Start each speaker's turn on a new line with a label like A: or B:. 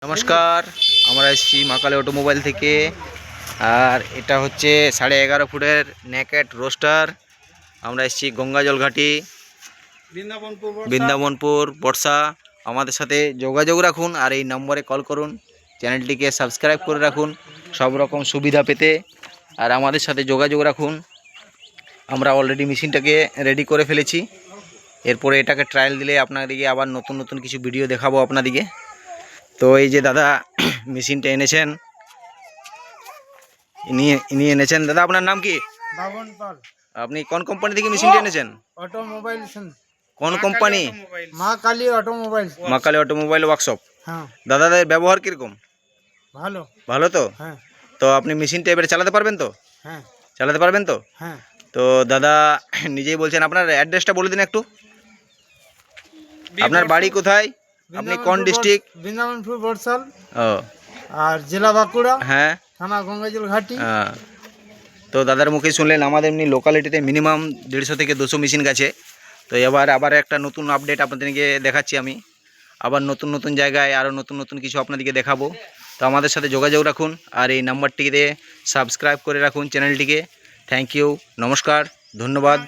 A: নমস্কার, আমরা এসেছি মা কালী অটোমোবাইল থেকে। আর এটা হচ্ছে 11.5 ফুটের নেকেট রোস্টার। আমরা এসেছি গঙ্গাজল ঘাটি, বৃন্দাবনপুর, বর্ষা। আমাদের সাথে যোগাযোগ রাখুন আর এই নম্বরে কল করুন। চ্যানেলটিকে সাবস্ক্রাইব করে রাখুন সব রকম সুবিধা পেতে। আর আমাদের সাথে যোগাযোগ রাখুন। আমরা অলরেডি মেশিনটাকে রেডি করে ফেলেছি। এরপরে এটাকে ট্রায়াল দিলে আপনাদেরকে আবার নতুন নতুন কিছু ভিডিও দেখাবো আপনাদেরকে। তো এই যে দাদা মেশিনটা এনেছেন, ইনি এনেছেন। দাদা আপনার নাম কি?
B: বাবন পাল।
A: আপনি কোন কোম্পানি থেকে মেশিনটা এনেছেন?
B: অটোমোবাইল।
A: কোন কোম্পানি?
B: মা কালী অটোমোবাইল।
A: মা কালী অটোমোবাইল ওয়ার্কশপ।
B: হ্যাঁ,
A: দাদাদের ব্যবহার কীরকম?
B: ভালো।
A: ভালো তো?
B: হ্যাঁ
A: তো আপনি মেশিনটা এবারে চালাতে পারবেন তো?
B: হ্যাঁ
A: চালাতে পারবেন তো?
B: হ্যাঁ।
A: তো দাদা নিজেই বলছেন। আপনার অ্যাড্রেসটা বলে দিন একটু। আপনার বাড়ি কোথায়? আপনি কোন ডিস্ট্রিক্ট?
B: বৃন্দাবনপুর বর্ষাল।
A: ও,
B: আর জেলা বাঁকুড়া,
A: হ্যাঁ
B: থানা গঙ্গাজল ঘাটি।
A: হ্যাঁ। তো দাদার মুখে শুনলেন আমাদের এমনি লোকালিটিতে মিনিমাম 150 থেকে 200 মেশিন গেছে। তো আবার একটা নতুন আপডেট আপনাদেরকে দেখাচ্ছি আমি। আবার নতুন নতুন জায়গায় আরও নতুন নতুন কিছু আপনাদেরকে দেখাবো। তো আমাদের সাথে যোগাযোগ রাখুন আর এই নাম্বারটিকে সাবস্ক্রাইব করে রাখুন চ্যানেলটিকে। থ্যাংক ইউ, নমস্কার, ধন্যবাদ।